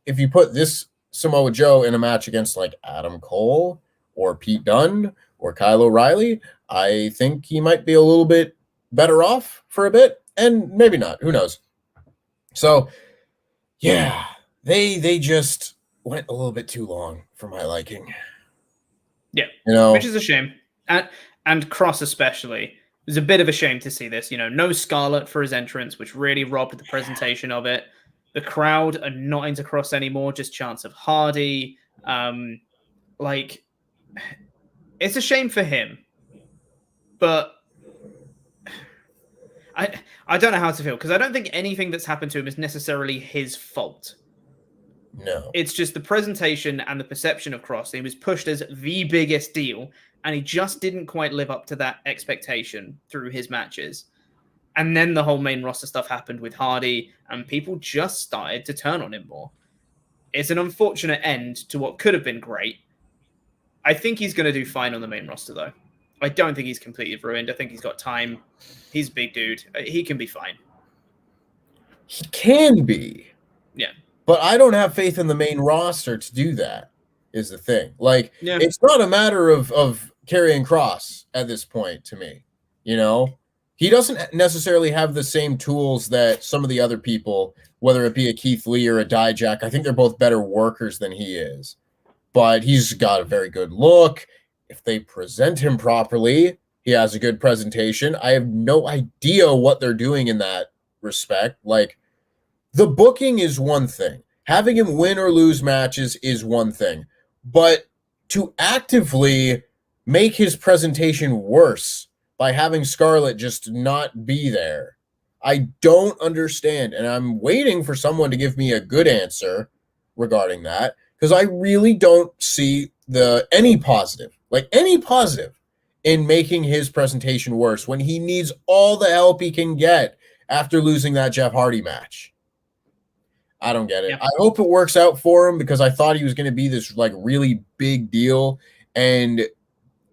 if you put this Samoa Joe in a match against like Adam Cole or Pete Dunne or Kyle O'Reilly, I think he might be a little bit better off for a bit, and maybe not. Who knows? So yeah, they just went a little bit too long for my liking. Yeah, which is a shame. And Kross especially. It was a bit of a shame to see this. No Scarlett for his entrance, which really robbed the presentation of it. The crowd are not into Kross anymore, just chants of Hardy. It's a shame for him. But I don't know how to feel, because I don't think anything that's happened to him is necessarily his fault. No. It's just the presentation and the perception of Kross. He was pushed as the biggest deal, and he just didn't quite live up to that expectation through his matches. And then the whole main roster stuff happened with Hardy, and people just started to turn on him more. It's an unfortunate end to what could have been great. I think he's going to do fine on the main roster, though. I don't think he's completely ruined. I think he's got time. He's a big dude. He can be fine. He can be. Yeah. But I don't have faith in the main roster to do that, is the thing. It's not a matter of Karrion Kross at this point to me. He doesn't necessarily have the same tools that some of the other people, whether it be a Keith Lee or a Dijak. I think they're both better workers than he is. But he's got a very good look. If they present him properly, he has a good presentation. I have no idea what they're doing in that respect. The booking is one thing. Having him win or lose matches is one thing. But to actively make his presentation worse by having Scarlett just not be there, I don't understand. And I'm waiting for someone to give me a good answer regarding that, because I really don't see any positive in making his presentation worse when he needs all the help he can get after losing that Jeff Hardy match. I don't get it. Yeah. I hope it works out for him, because I thought he was going to be this really big deal, and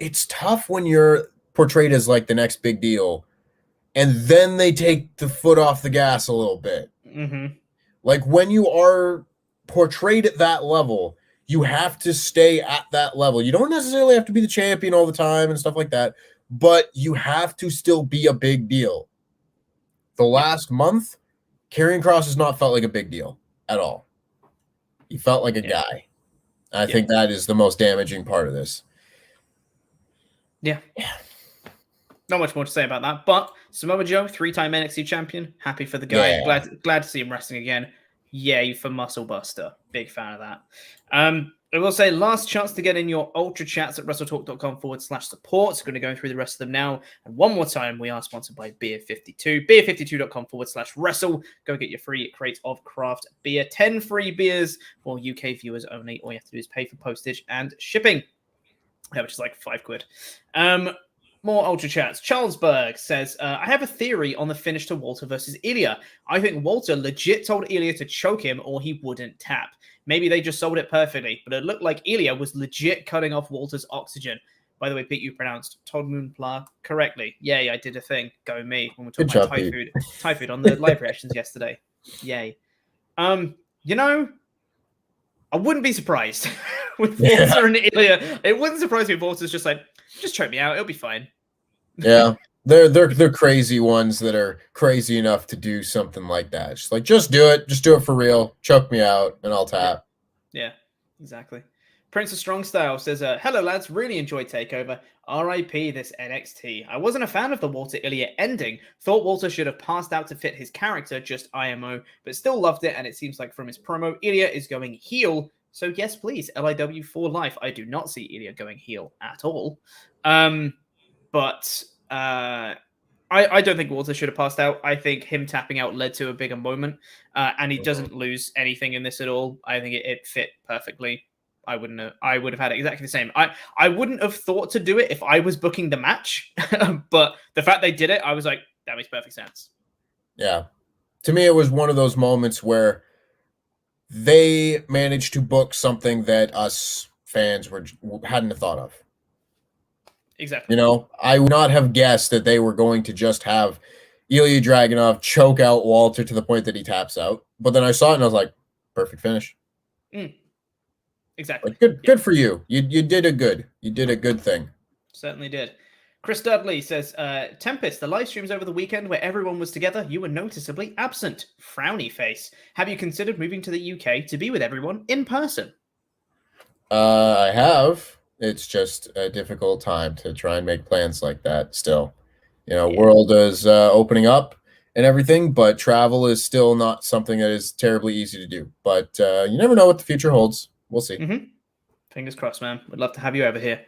it's tough when you're portrayed as like the next big deal, and then they take the foot off the gas a little bit. Mm-hmm. Like when you are portrayed at that level, you have to stay at that level. You don't necessarily have to be the champion all the time and stuff like that, but you have to still be a big deal. The last month, Karrion Kross has not felt like a big deal at all. He felt like a guy. I think that is the most damaging part of this. Yeah. Not much more to say about that, but Samoa Joe, 3-time NXT champion, happy for the guy. Yeah. Glad to see him wrestling again. Yay for Muscle Buster. Big fan of that. I will say, last chance to get in your Ultra Chats at WrestleTalk.com/support. So going to go through the rest of them now. And one more time, we are sponsored by Beer52. Beer52.com/wrestle. Go get your free crate of craft beer. 10 free beers for UK viewers only. All you have to do is pay for postage and shipping, which is like £5. More Ultra Chats. Charles Berg says, I have a theory on the finish to Walter versus Ilja. I think Walter legit told Ilja to choke him or he wouldn't tap. Maybe they just sold it perfectly, but it looked like Ilja was legit cutting off Walter's oxygen. By the way, Pete, you pronounced Todd Moonpla correctly. Yay, I did a thing. Go me. When we're talking about Thai food on the live reactions yesterday. Yay. You know, I wouldn't be surprised with Walter and Ilja. It wouldn't surprise me if Walter's just like, just choke me out. It'll be fine. Yeah. They're crazy ones that are crazy enough to do something like that. Just like, just do it for real. Choke me out and I'll tap. Yeah, exactly. Prince of Strong Style says, hello lads, really enjoyed TakeOver. RIP this NXT. I wasn't a fan of the Walter Ilja ending. Thought Walter should have passed out to fit his character, just IMO, but still loved it, and it seems like from his promo, Ilja is going heel. So yes, please, LIW for life. I do not see Ilja going heel at all. But I don't think Walter should have passed out. I think him tapping out led to a bigger moment, and he doesn't lose anything in this at all. I think it fit perfectly. I would have had it exactly the same. I wouldn't have thought to do it if I was booking the match, but the fact they did it, I was like, that makes perfect sense. Yeah. To me, it was one of those moments where they managed to book something that us fans hadn't thought of. Exactly. You know, I would not have guessed that they were going to just have Ilja Dragunov choke out Walter to the point that he taps out. But then I saw it and I was like, perfect finish. Exactly. Like, good for you. You did a good thing. Certainly did. Chris Dudley says, Tempest, the live streams over the weekend where everyone was together, you were noticeably absent. Frowny face. Have you considered moving to the UK to be with everyone in person? I have. It's just a difficult time to try and make plans like that still. You know, world is opening up and everything, but travel is still not something that is terribly easy to do. But you never know what the future holds. We'll see. Mm-hmm. Fingers crossed, man. We'd love to have you over here.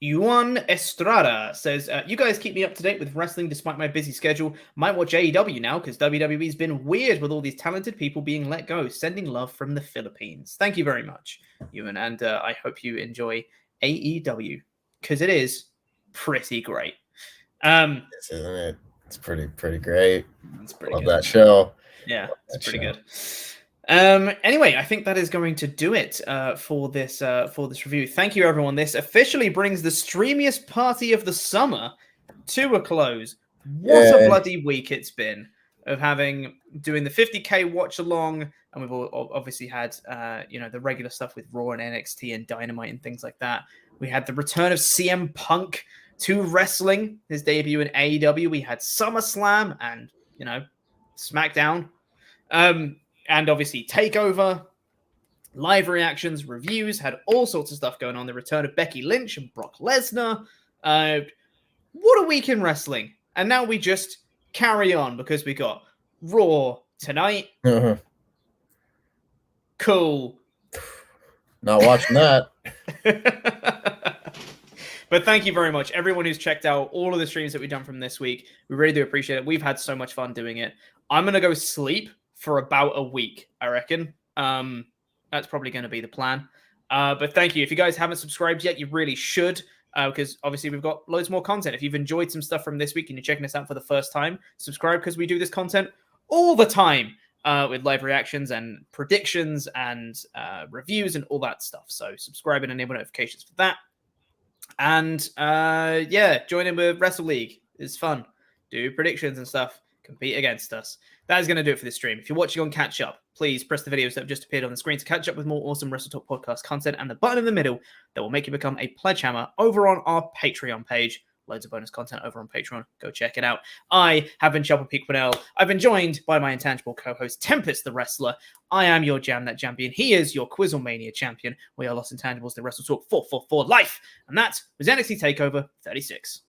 Juan Estrada says, you guys keep me up to date with wrestling despite my busy schedule. Might watch AEW now because WWE's been weird with all these talented people being let go. Sending love from the Philippines. Thank you very much, Ewan. And I hope you enjoy AEW because it is pretty great. Isn't it? It's pretty great. It's pretty Love good. That show. Yeah, it's pretty good. Anyway, I think that is going to do it for this review. Thank you, everyone. This officially brings the streamiest party of the summer to a close. What a bloody week it's been of doing the 50K watch along, and we've all obviously had the regular stuff with Raw and NXT and Dynamite and things like that. We had the return of CM Punk to wrestling, his debut in AEW. We had SummerSlam and SmackDown. And obviously TakeOver, live reactions, reviews, had all sorts of stuff going on. The return of Becky Lynch and Brock Lesnar. What a week in wrestling. And now we just carry on because we got Raw tonight. Uh-huh. Cool. Not watching that. But thank you very much, everyone who's checked out all of the streams that we've done from this week. We really do appreciate it. We've had so much fun doing it. I'm going to go sleep for about a week, I reckon. That's probably going to be the plan. But thank you. If you guys haven't subscribed yet, you really should, because obviously we've got loads more content. If you've enjoyed some stuff from this week and you're checking us out for the first time, subscribe because we do this content all the time with live reactions and predictions and reviews and all that stuff. So subscribe and enable notifications for that. And join in with Wrestle League. It's fun. Do predictions and stuff. Compete against us. That is going to do it for this stream. If you're watching on Catch Up, please press the videos that have just appeared on the screen to catch up with more awesome WrestleTalk podcast content, and the button in the middle that will make you become a pledge hammer over on our Patreon page. Loads of bonus content over on Patreon. Go check it out. I have been Chopper Peak Pinnell. I've been joined by my intangible co-host, Tempest the Wrestler. I am your Jamnet champion. He is your Quizzlemania champion. We are Lost Intangibles, the WrestleTalk 444 Life. And that was NXT TakeOver 36.